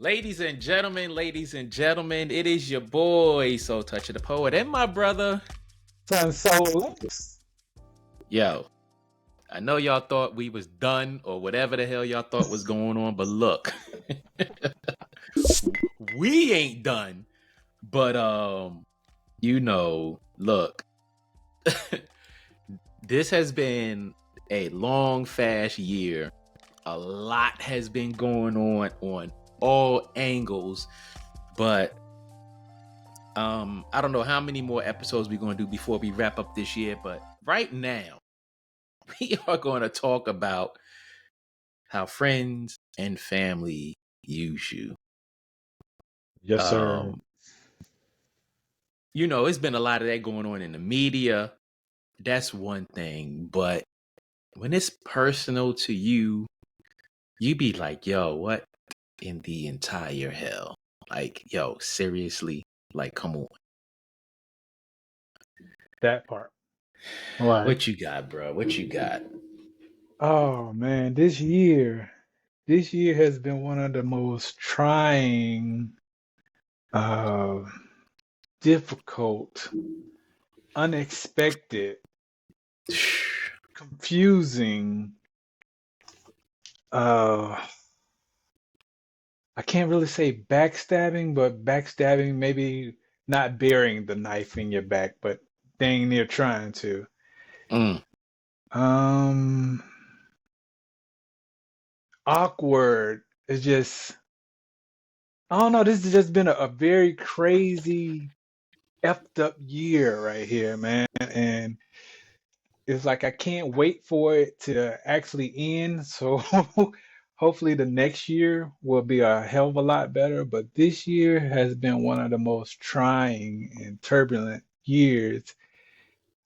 Ladies and gentlemen, it is your boy, Soul Touch of the Poet, and my brother. Son Soul. Yo, I know y'all thought we was done or whatever the hell y'all thought was going on, but look, we ain't done. But look, this has been a long, fast year. A lot has been going on all angles, but I don't know how many more episodes we're going to do before we wrap up this year, but right now we are going to talk about how friends and family use you. Yes, sir. It's been a lot of that going on in the media. That's one thing, but when it's personal to you, you be like, yo, what in the entire hell? Like, yo, seriously? Like, come on. That part. Right. What you got, bro? What you got? Oh man, this year has been one of the most trying, difficult, unexpected, confusing. I can't really say backstabbing, but backstabbing, maybe not burying the knife in your back, but dang near trying to. Awkward. It's just, I don't know. This has just been a very crazy, effed up year right here, man. And it's like I can't wait for it to actually end. So hopefully the next year will be a hell of a lot better. But this year has been one of the most trying and turbulent years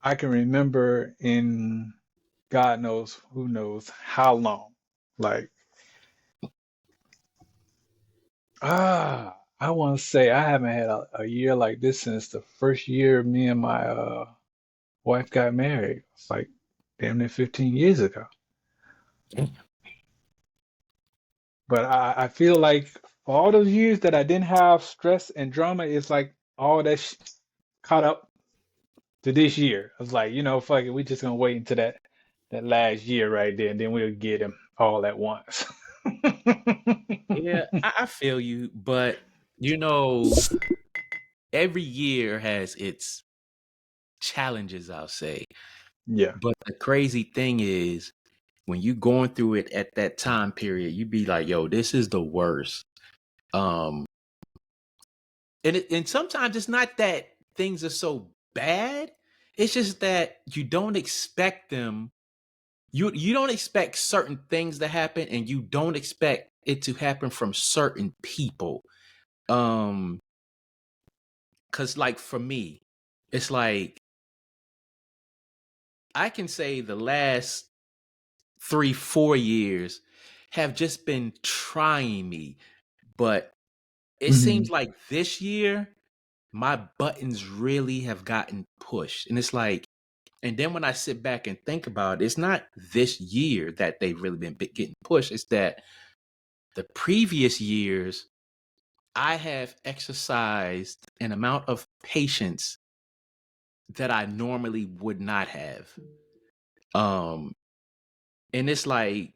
I can remember in God knows who knows how long. Like, I want to say I haven't had a year like this since the first year me and my wife got married. It's like damn near 15 years ago. But I feel like for all those years that I didn't have stress and drama, it's like all that caught up to this year. I was like, fuck it, we just gonna wait until that last year right there, and then we'll get him all at once. Yeah, I feel you, but every year has its challenges, I'll say. Yeah. But the crazy thing is, when you going through it at that time period, you be like, yo, this is the worst. And sometimes it's not that things are so bad. It's just that you don't expect them. You don't expect certain things to happen, and you don't expect it to happen from certain people. Cause like for me, it's like I can say the last 3-4 years have just been trying me, but it seems like this year my buttons really have gotten pushed. And it's like, and then when I sit back and think about it, it's not this year that they've really been getting pushed. It's that the previous years I have exercised an amount of patience that I normally would not have. And it's like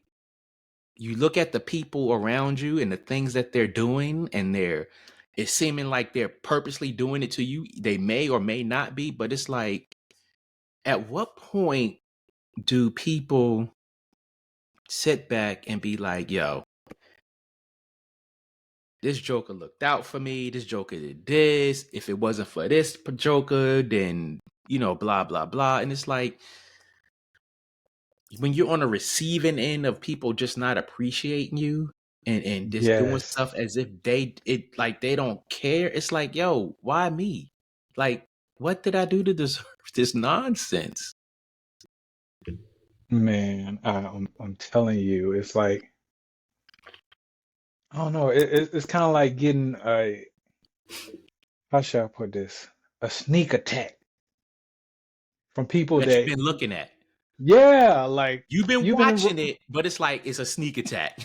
you look at the people around you and the things that they're doing, and it's seeming like they're purposely doing it to you. They may or may not be, but it's like, at what point do people sit back and be like, yo, this Joker looked out for me. This Joker did this. If it wasn't for this Joker, then, blah, blah, blah. And it's like, when you're on the receiving end of people just not appreciating you and just doing stuff as if they don't care, it's like, yo, why me? Like, what did I do to deserve this nonsense? Man, I'm telling you, it's like, I don't know. It's kind of like getting how should I put this? A sneak attack from people That you've that, been looking at. yeah, like You've been you've been, watching it, but it's like it's a sneak attack.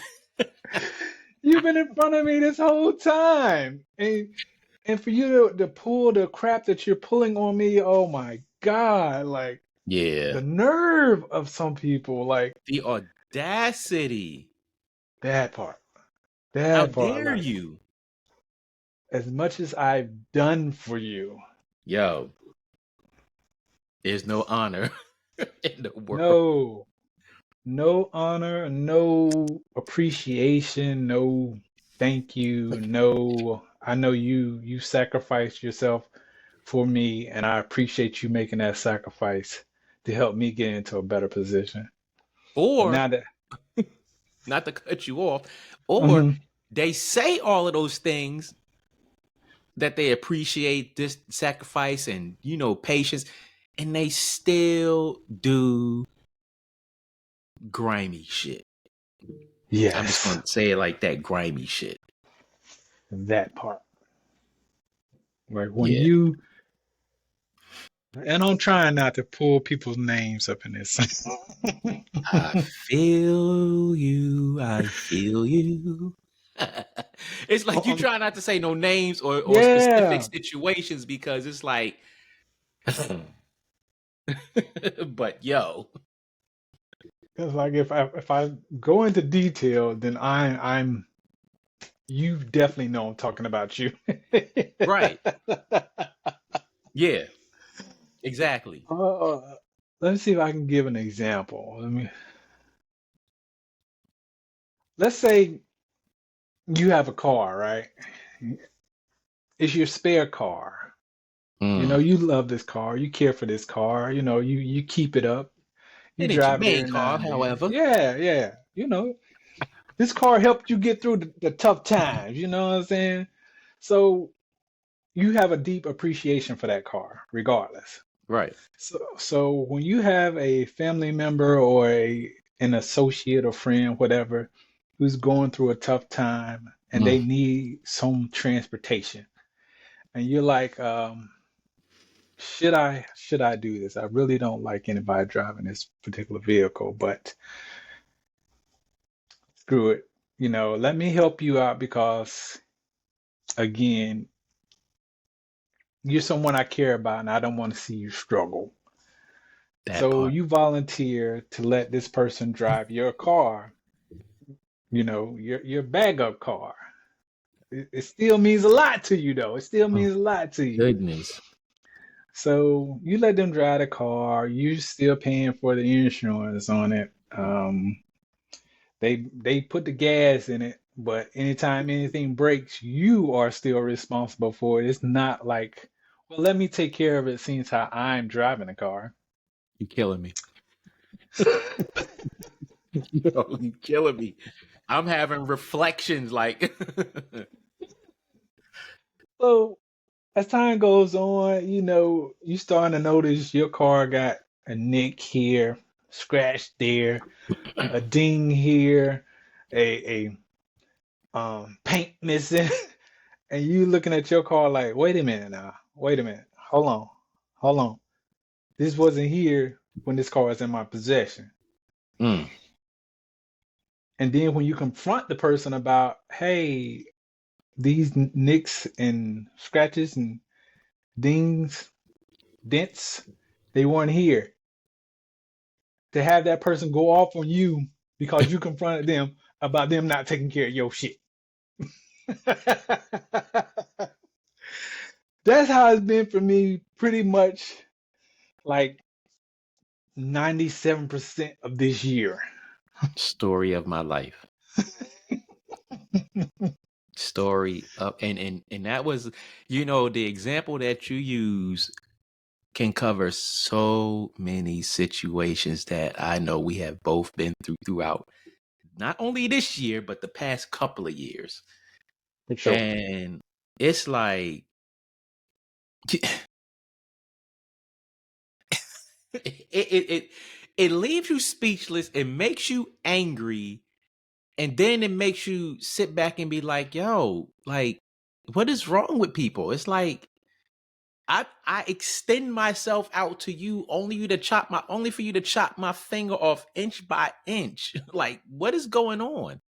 You've been in front of me this whole time. And for you to pull the crap that you're pulling on me, oh my God, like Yeah. the nerve of some people, like The audacity. that part. How That part, dare like you? as much as I've done for you, Yo, there's no honor in the world. no, no honor, no appreciation, no thank you, no, I know you sacrificed yourself for me, and I appreciate you making that sacrifice to help me get into a better position. But Or, now that, not to cut you off, or mhm, they say all of those things that they appreciate this sacrifice and, patience, and they still do grimy shit. I'm just yes, going to say it like that, grimy shit. that part. Like when Yeah. you, and I'm trying not to pull people's names up in this. I feel you. I feel you. It's like you Um, try not to say no names or specific yeah, situations because it's like, but yo, because like if I go into detail, then I'm you definitely know I'm talking about you. right. Yeah, exactly. uh, let me see if I can give an example. Let's say you have a car, right? It's your spare car. You know, Mm. you love this car, you care for this car, you keep it up, you It ain't your drive it main every now car, and then. however. Yeah, yeah. This car helped you get through the tough times, you know what I'm saying? So you have a deep appreciation for that car, regardless. Right. So when you have a family member or an associate or friend, whatever, who's going through a tough time and Mm. they need some transportation, and you're like, should I do this? I really don't like anybody driving this particular vehicle, but screw it. Let me help you out because again, you're someone I care about and I don't want to see you struggle. That So part. you volunteer to let this person drive your car, your bag up car. It still means a lot to you though. It still Oh, means a lot to you. goodness. So you let them drive the car. You still paying for the insurance on it. They put the gas in it, but anytime anything breaks, you are still responsible for it. It's not like, well, let me take care of it since I'm driving the car. You killing me. Yo, you killing me. I'm having reflections like So as time goes on, you starting to notice your car got a nick here, scratch there, a ding here, a paint missing, and you looking at your car like, wait a minute now, wait a minute, hold on. This wasn't here when this car was in my possession. mm, And then when you confront the person about, hey, these nicks and scratches and dings, dents, they weren't here. To have that person go off on you because you confronted them about them not taking care of your shit. That's how it's been for me pretty much like 97% of this year. story of my life. Story of and that was, the example that you use can cover so many situations that I know we have both been throughout not only this year but the past couple of years. For sure. And it's like it leaves you speechless, it makes you angry, and then it makes you sit back and be like, yo, like, what is wrong with people? It's like I extend myself out to you only for you to chop my finger off inch by inch. Like, what is going on?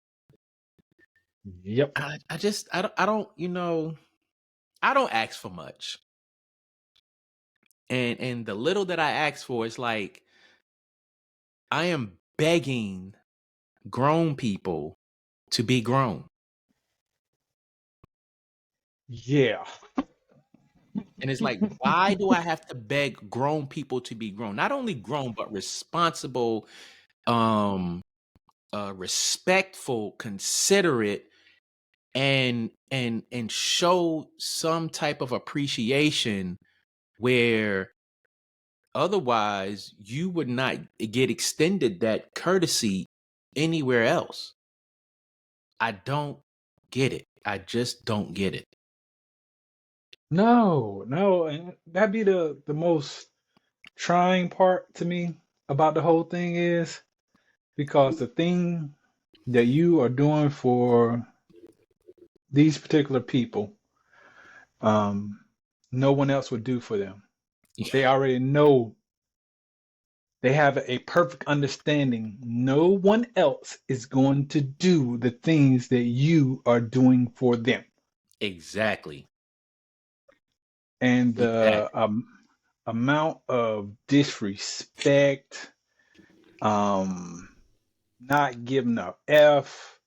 Yep. I don't, I don't ask for much. And the little that I ask for is like I am begging grown people to be grown. Yeah. And it's like, why do I have to beg grown people to be grown? Not only grown, but responsible, um, respectful, considerate, and show some type of appreciation where otherwise you would not get extended that courtesy anywhere else. I don't get it. I just don't get it. No, no, and that'd be the most trying part to me about the whole thing is because the thing that you are doing for these particular people, um, no one else would do for them. They already know, they have a perfect understanding. No one else is going to do the things that you are doing for them. Exactly. And the Exactly. amount of disrespect, um, not giving a F,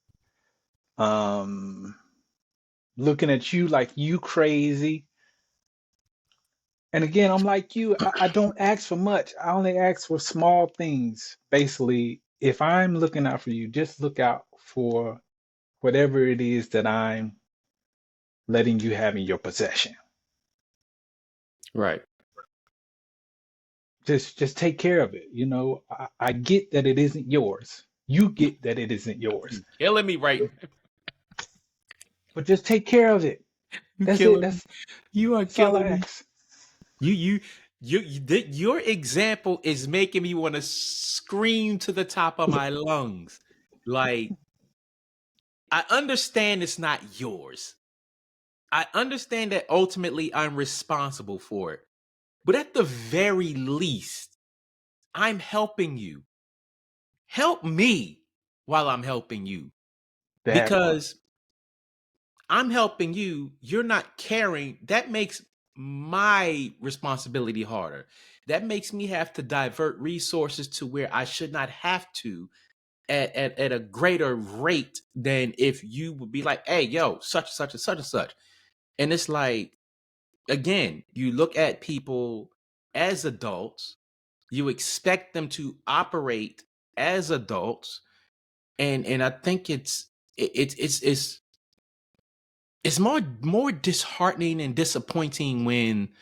um, looking at you like you crazy. And again, I'm like you, I don't ask for much. I only ask for small things. Basically, if I'm looking out for you, just look out for whatever it is that I'm letting you have in your possession. Right. Just take care of it. I get that it isn't yours. You get that it isn't yours. You killing me right now. But just take care of it. You That's it. killing me. That's You are that's all I killing me. ask. You you your example is making me want to scream to the top of my lungs. Like, I understand it's not yours. I understand that ultimately I'm responsible for it. But at the very least, I'm helping you. Help me while I'm helping you. That part. Because I'm helping you, you're not caring. That makes my responsibility harder. That makes me have to divert resources to where I should not have to at a greater rate than if you would be like, hey, yo, such and such and such and such. And it's like, again, you look at people as adults, you expect them to operate as adults, and I think it's more disheartening and disappointing when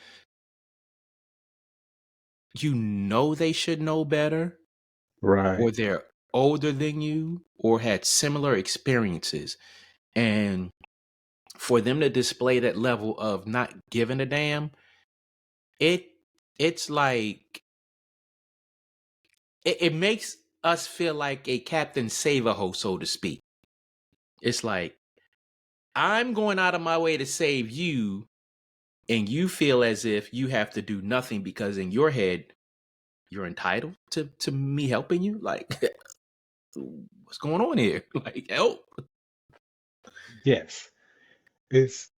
you know they should know better, Right. or they're older than you or had similar experiences, and for them to display that level of not giving a damn, it it's like it makes us feel like a Captain Save-A-Ho, so to speak. It's like, I'm going out of my way to save you, and you feel as if you have to do nothing because in your head you're entitled to me helping you. Like, what's going on here? Like, help. Yes. It's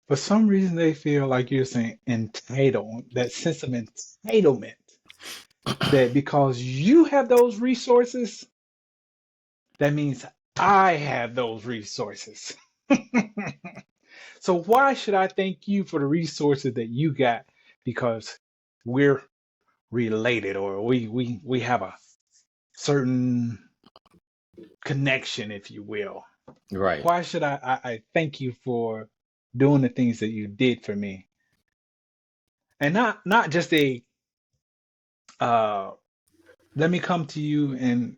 for some reason they feel like you're saying entitled, that sense of entitlement, that because you have those resources, that means I have those resources. So why should I thank you for the resources that you got? Because we're related, or we have a certain connection, if you will. Right. Why should I thank you for doing the things that you did for me? And not just a uh let me come to you and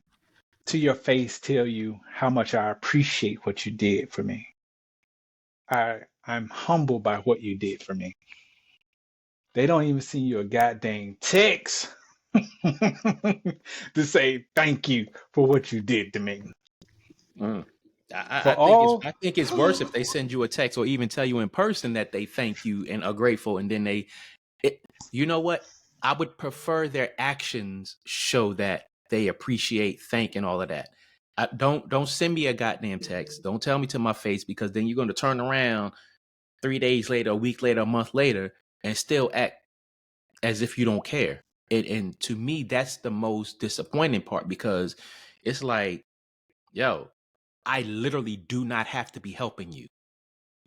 to your face tell you how much I appreciate what you did for me. I'm humbled by what you did for me. They don't even send you a goddamn text to say thank you for what you did to me. Mm. For I all think it's worse if they send you a text or even tell you in person that they thank you and are grateful, and then it, you know what? I would prefer their actions show that they appreciate, thank, and all of that. Don't send me a goddamn text. Don't tell me to my face, because then you're going to turn around 3 days later, a week later, a month later, and still act as if you don't care. And to me, that's the most disappointing part, because it's like, yo, I literally do not have to be helping you.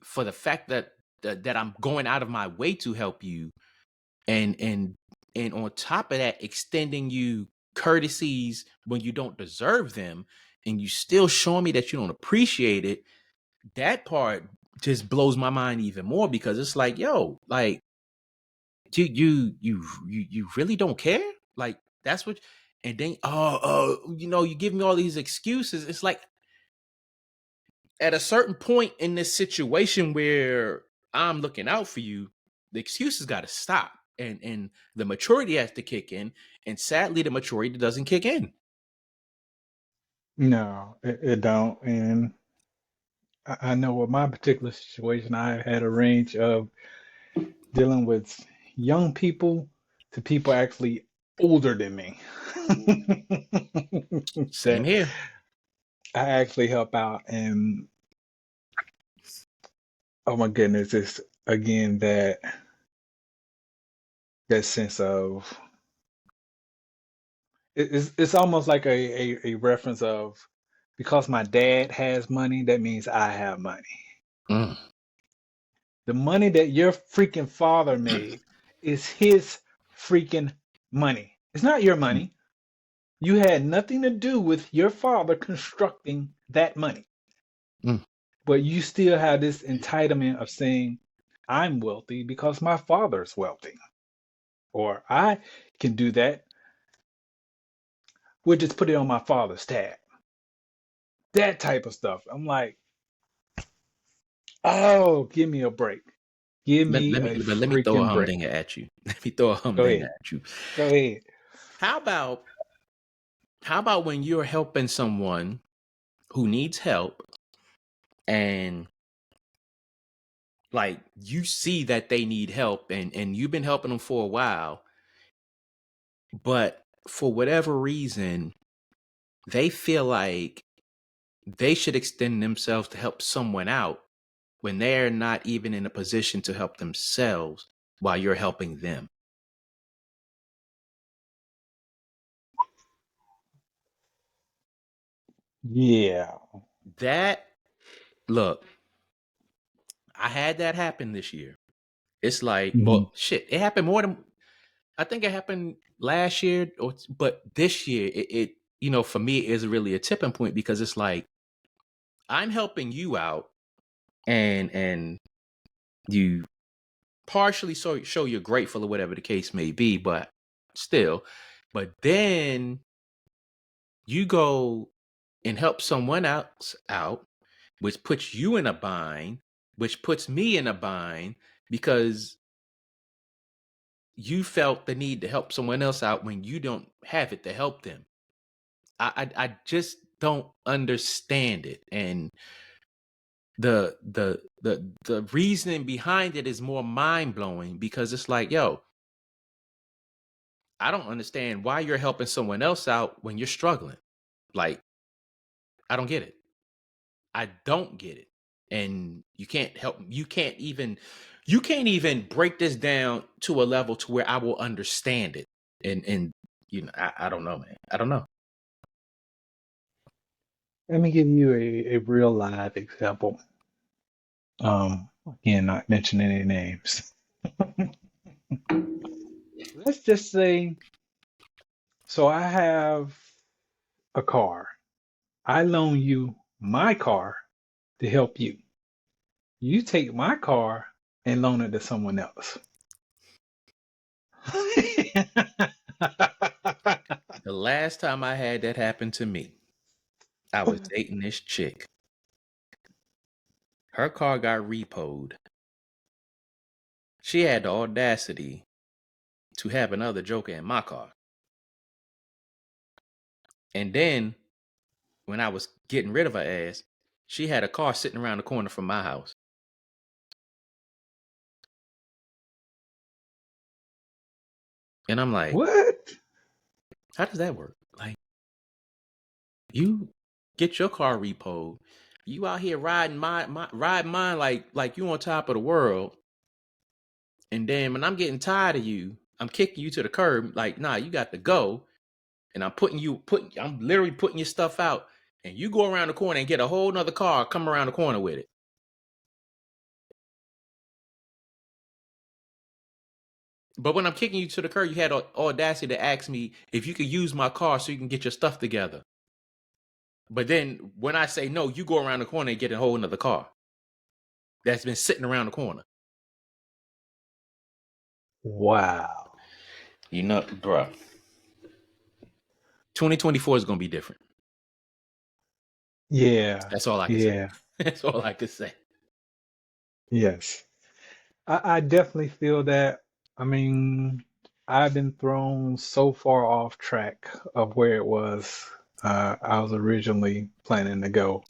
For the fact that I'm going out of my way to help you, and on top of that, extending you courtesies when you don't deserve them, and you still showing me that you don't appreciate it. That part just blows my mind even more, because it's like, yo, like, you really don't care? Like, that's what. And then, you give me all these excuses. It's like, at a certain point in this situation where I'm looking out for you, the excuses got to stop, and the maturity has to kick in. And sadly, the maturity doesn't kick in. No, it don't. And I know with my particular situation, I had a range of dealing with young people to people actually older than me Same that here. I actually help out. And oh my goodness, it's again that sense of it's almost like a reference of, because my dad has money, that means I have money. Mm. The money that your freaking father made is his freaking money. It's not your money. You had nothing to do with your father constructing that money. Mm. But you still have this entitlement of saying, I'm wealthy because my father's wealthy. Or I can do that. We'll just put it on my father's tab. That type of stuff. I'm like, oh, give me a break. Give me a Let me throw a freaking break. humdinger at you. Let me throw a Go humdinger ahead. at you. Go ahead. How about when you're helping someone who needs help, and like, you see that they need help, and you've been helping them for a while, but for whatever reason, they feel like they should extend themselves to help someone out when they're not even in a position to help themselves while you're helping them. Yeah. That, look, I had that happen this year. It's like, Mhm. well, shit, it happened more than, I think it happened last year, but this year, for me, is really a tipping point, because it's like, I'm helping you out, and you partially show you're grateful or whatever the case may be, but still. But then you go and help someone else out, which puts you in a bind, which puts me in a bind, because you felt the need to help someone else out when you don't have it to help them. I just don't understand it. And the reasoning behind it is more mind-blowing, because it's like, yo, I don't understand why you're helping someone else out when you're struggling. Like, I don't get it. I don't get it. And you can't even break this down to a level to where I will understand it. And I don't know, man. I don't know. Let me give you a real live example. Again, not mentioning any names. Let's just say, so I have a car. I loan you my car to help you. You take my car and loan it to someone else. The last time I had that happen to me, I was dating this chick. Her car got repoed. She had the audacity to have another joker in my car. And then, when I was getting rid of her ass, she had a car sitting around the corner from my house. And I'm like, What? how does that work? Like, you get your car repoed. You out here riding riding mine like you on top of the world. And then when I'm getting tired of you, I'm kicking you to the curb. Like, nah, you got to go. And I'm literally putting your stuff out. And you go around the corner and get a whole nother car, come around the corner with it. But when I'm kicking you to the curb, you had audacity to ask me if you could use my car so you can get your stuff together. But then when I say no, you go around the corner and get a whole nother car that's been sitting around the corner. Wow. You know, bro. 2024 is gonna be different. Yeah. That's all I can say. Yeah. That's all I can say. Yes. I definitely feel that. I mean, I've been thrown so far off track of where it was I was originally planning to go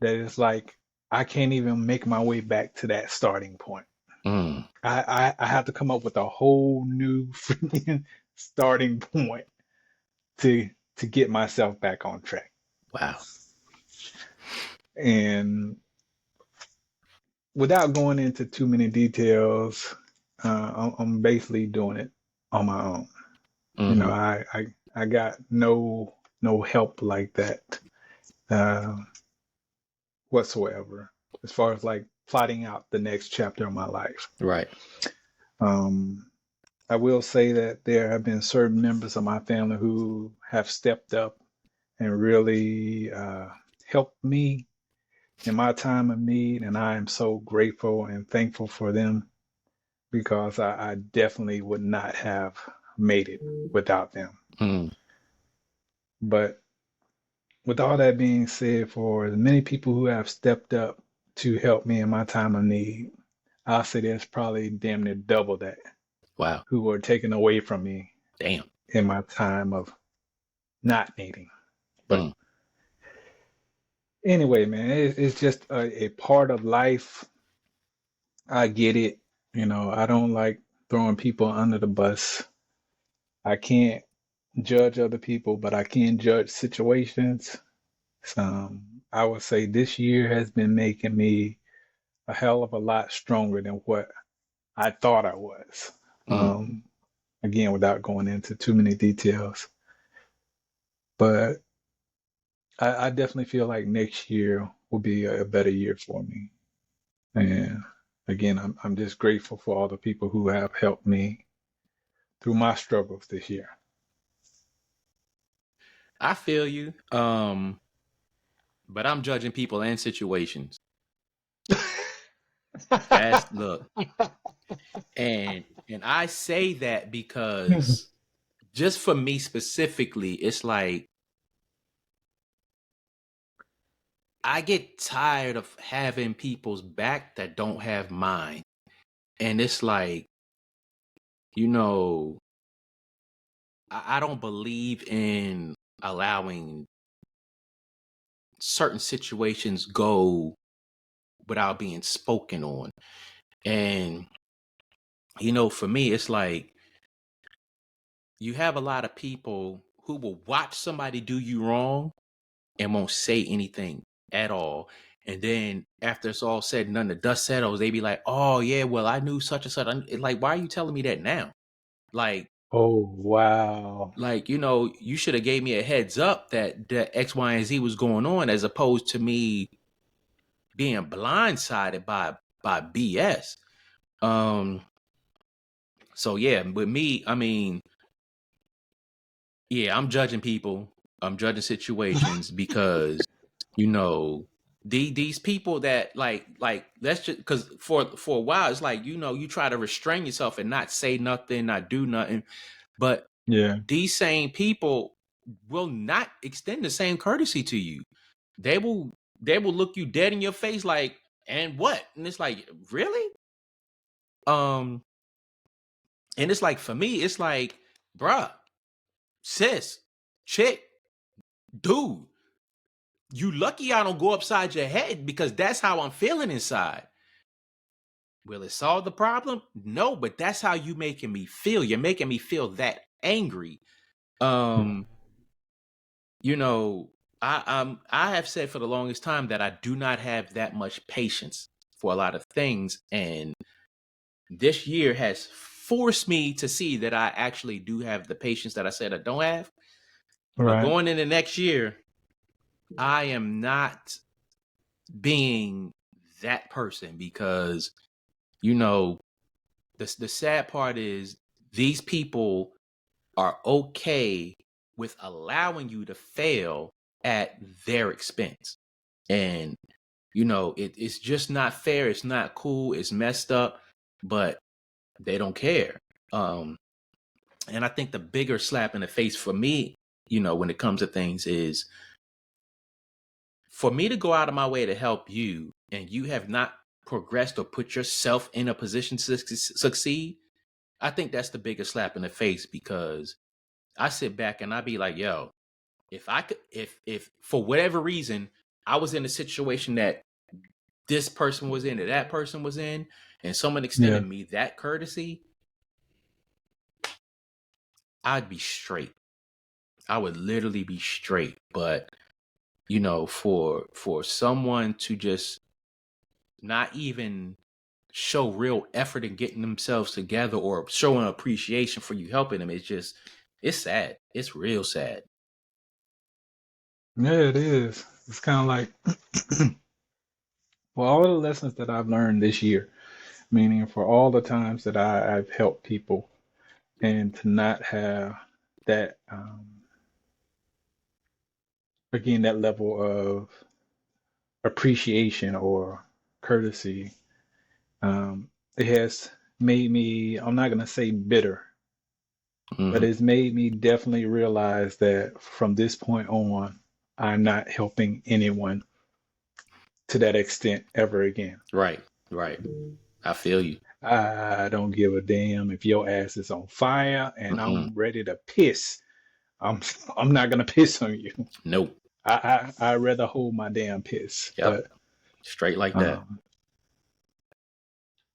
that it's like I can't even make my way back to that starting point. Mm, I have to come up with a whole new freaking starting point to to get myself back on track. wow. And without going into too many details, I'm basically doing it on my own. You know, Mm-hmm. I got no help like that uh, whatsoever as far as like plotting out the next chapter of my life. Right. Um, I will say that there have been certain members of my family who have stepped up and really helped me in my time of need, and I am so grateful and thankful for them because I definitely would not have made it without them. Mm, But with all that being said, for the many people who have stepped up to help me in my time of need, I'll say there's probably damn near double that wow. who were taken away from me Damn. in my time of not needing. But Mm, anyway, man, it's just a part of life. I get it. You know, I don't like throwing people under the bus. I can't judge other people, but I can judge situations. I would say this year has been making me a hell of a lot stronger than what I thought I was. mm. Um, Again, without going into too many details, but I definitely feel like next year will be a better year for me. And again, I'm just grateful for all the people who have helped me through my struggles this year. I feel you. But I'm judging people and situations. That's look. And I say that because just for me specifically, it's like I get tired of having people's back that don't have mine. And it's like, you know, I don't believe in allowing certain situations go without being spoken on. And, for me, it's like you have a lot of people who will watch somebody do you wrong and won't say anything at all. And then after it's all said and done, the dust settles, they be like, oh, yeah, well, I knew such and such. Like, why are you telling me that now? Like, Oh, wow. you should have gave me a heads up that X, Y, and Z was going on, as opposed to me being blindsided by BS. Um, so yeah, with me, I mean, yeah, I'm judging people, I'm judging situations because you know these people that like that's just because for a while it's like you try to restrain yourself and not say nothing, not do nothing, but Yeah. these same people will not extend the same courtesy to you. They will look you dead in your face like, and what? And it's like, really? Um, and it's like for me, it's like, bruh, sis, chick, dude, you lucky I don't go upside your head because that's how I'm feeling inside. Will it solve the problem? No, but that's how you making me feel. You're making me feel that angry. Mm. Um, you know, I have said for the longest time that I do not have that much patience for a lot of things, and this year has forced me to see that I actually do have the patience that I said I don't have. But Right. going into next year, I am not being that person because you know the sad part is these people are okay with allowing you to fail at their expense. And it's just not fair, it's not cool, it's messed up, but they don't care. And I think the bigger slap in the face for me, when it comes to things, is for me to go out of my way to help you and you have not progressed or put yourself in a position to succeed. I think that's the biggest slap in the face, because I sit back and I be like, yo, if I could, if for whatever reason I was in a situation that this person was in or that person was in, and someone Yeah. extended me that courtesy, I'd be straight. I would literally be straight. But for someone to just not even show real effort in getting themselves together or showing appreciation for you helping them, it's sad. It's real sad. Yeah, it is. It's kind of like, for all the lessons that I've learned this year, meaning for all the times that I've helped people, and to not have that, again, that level of appreciation or courtesy, it has made me, I'm not going to say bitter, but Hmm. it's made me definitely realize that from this point on, I'm not helping anyone to that extent ever again. Right, right. I feel you. I don't give a damn if your ass is on fire and Mm-mm. I'm ready to piss. I'm I'm not gonna piss on you. Nope. I'd rather hold my damn piss. Yep. But Straight like that. um,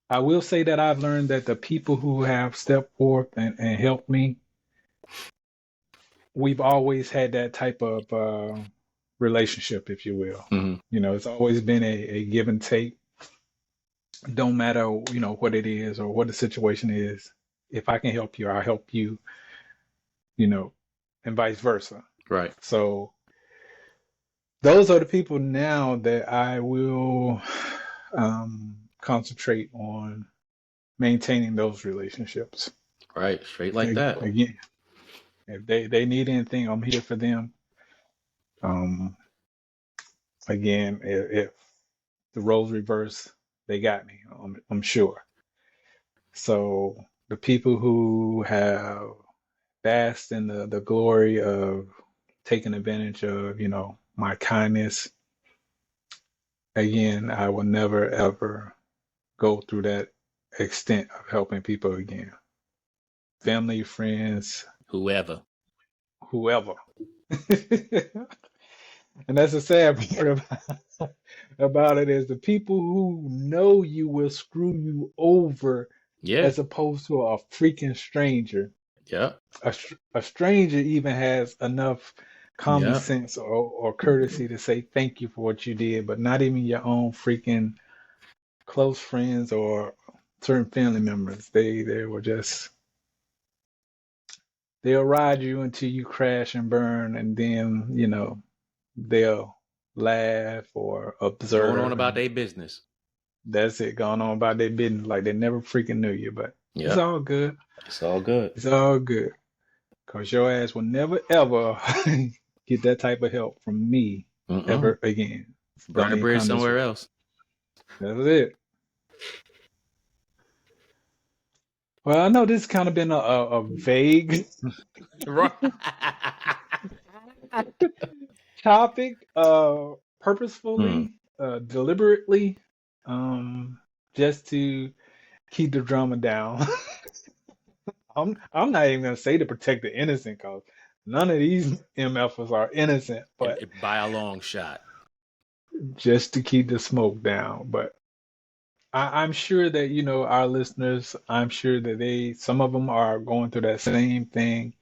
I will say that I've learned that the people who have stepped forth and helped me, we've always had that type of relationship, if you will. Hmm. It's always been a give and take. Don't matter, what it is or what the situation is. If I can help you, I'll help you, you know, and vice versa. Right. So those are the people now that I will concentrate on maintaining those relationships. Right. Straight like that. Again, if they need anything, I'm here for them. Um, again, if the roles reverse, they got me. I'm sure. So the people who have basked in the glory of taking advantage of, my kindness, again, I will never ever go through that extent of helping people again. Family, friends, Whoever. whoever. And that's the sad part about it is the people who know you will screw you over Yeah. as opposed to a freaking stranger. Yep. A stranger even has enough common Yep. sense or courtesy to say thank you for what you did, but not even your own freaking close friends or certain family members. They will just they'll ride you until you crash and burn, and then they'll laugh or Going on observe, about and their business. that's it, going on about their business like they never freaking knew you. But it's Yep. all good. It's all good. It's all good. Cause your ass will never ever get that type of help from me Mm-mm. ever again. Burn Don't a even bridge come this somewhere way. else. That's it. Well, I know this kind of been a vague Right. topic, Hmm. purposefully, deliberately, just to keep the drama down. I'm not even gonna say to protect the innocent, cause none of these MFers are innocent, but By a long shot. just to keep the smoke down. But I'm sure that our listeners, I'm sure that some of them are going through that same thing.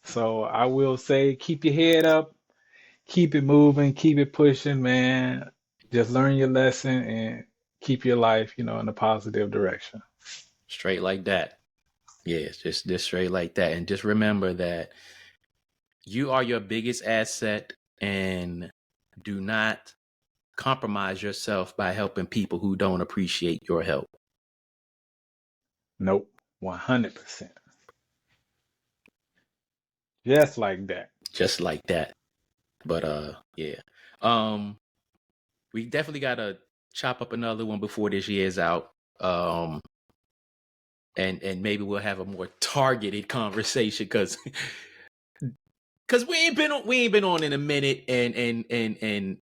So I will say, keep your head up, keep it moving, keep it pushing, man. Just learn your lesson and keep your life, in a positive direction. Straight like that. Yeah, it's just straight like that. And just remember that you are your biggest asset, and do not compromise yourself by helping people who don't appreciate your help. Nope, 100%. Just like that. Just like that. But yeah. Um we definitely gotta chop up another one before this year's out. And maybe we'll have a more targeted conversation because we ain't been on in a minute, and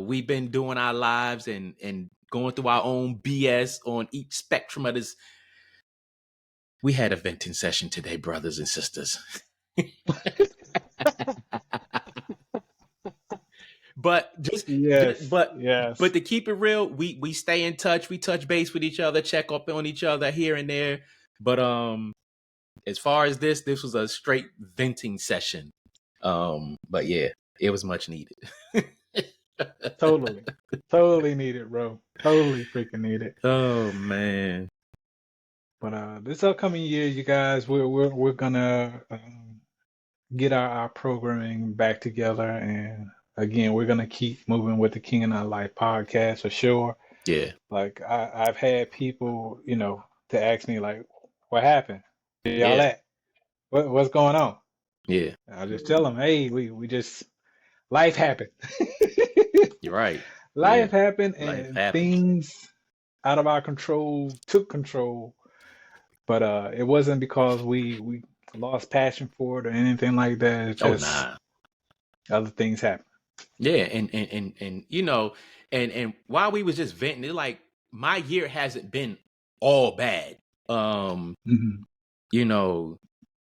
we've been doing our lives and going through our own BS on each spectrum of this. We had a venting session today, brothers and sisters. But Yes, but yes. to keep it real, we stay in touch. We touch base with each other, check up on each other here and there. But as far as this was a straight venting session. But yeah, it was much needed. Totally. Totally needed, bro. Totally freaking needed. Oh man. But this upcoming year, you guys, we're gonna get our programming back together, and again, we're gonna keep moving with the King and I Life podcast for sure. Yeah. Like I've had people, to ask me like, "What happened? Where y'all Yeah. at? What's going on?" Yeah. I'll just tell them, "Hey, we just life happened. You're right. Yeah. Life happened, Life and happens. things out of our control took control." But it wasn't because we lost passion for it or anything like that. It's Oh just nah. other things happen. Yeah, and while we was just venting, it like my year hasn't been all bad. Um, Hmm. you know,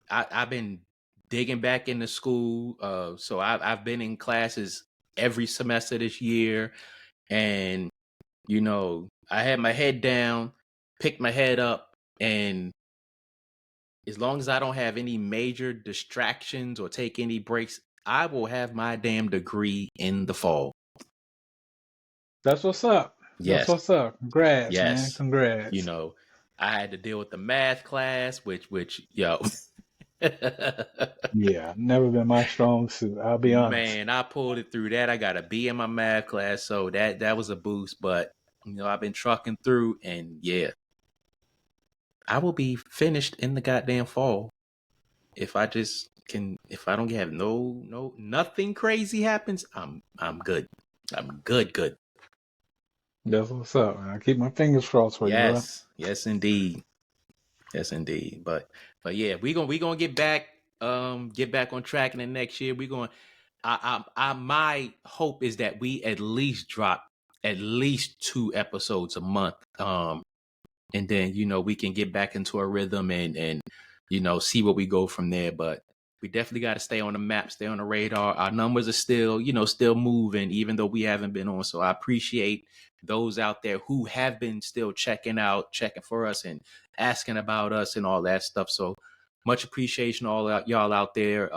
I've been digging back into school. So I've been in classes every semester this year, and I had my head down, picked my head up, and as long as I don't have any major distractions or take any breaks, I will have my damn degree in the fall. That's what's up. That's Yes, what's up. Congrats, man. yes. You Congrats. know, I had to deal with the math class, which yo, Yeah, never been my strong suit. I'll be honest. man, I pulled it through that. I got a B in my math class, so that was a boost. But I've been trucking through, and yeah, I will be finished in the goddamn fall if I just can. If I don't have nothing crazy happens, I'm good. I'm good. Good. That's what's up, man. I keep my fingers crossed for you, bro. Yes. Yes, indeed. Yes, indeed. But yeah, we gonna get back on track in the next year. We going I my hope is that we at least drop at least 2 episodes a month. And then we can get back into a rhythm and see where we go from there. But we definitely got to stay on the map, stay on the radar. Our numbers are still moving, even though we haven't been on. So I appreciate those out there who have been still checking for us and asking about us and all that stuff. So much appreciation all y'all out there.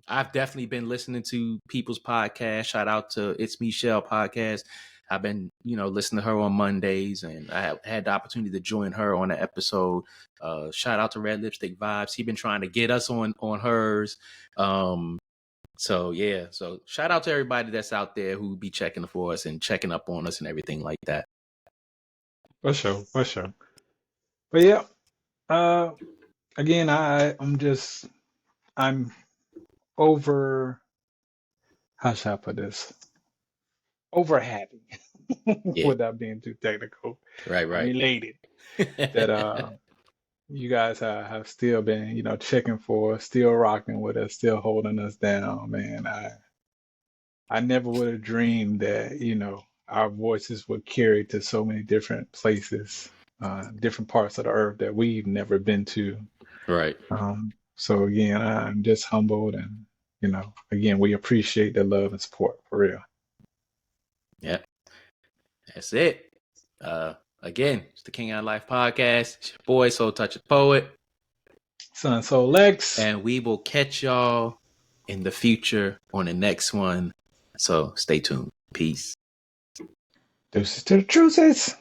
I've definitely been listening to people's podcasts. Shout out to It's Michelle podcast. I've been, listening to her on Mondays, and I have had the opportunity to join her on an episode. Shout out to Red Lipstick Vibes. He's been trying to get us on hers. So yeah. So shout out to everybody that's out there who be checking for us and checking up on us and everything like that. For sure, for sure. But yeah, uh, again, I'm over. How should I put this? Over happy, Yeah. without being too technical. Right. I'm Right. elated that you guys have still been, checking for us, still rocking with us, still holding us down, man. I never would have dreamed that, our voices would carry to so many different places, different parts of the earth that we've never been to. Right. So again, I'm just humbled and, again, we appreciate the love and support for real. Yeah. That's it. Again, it's the King on Life podcast. It's your boy, Soul Touch the Poet. Son Soul Lex. And we will catch y'all in the future on the next one. So stay tuned. Peace. Deuces to the truces.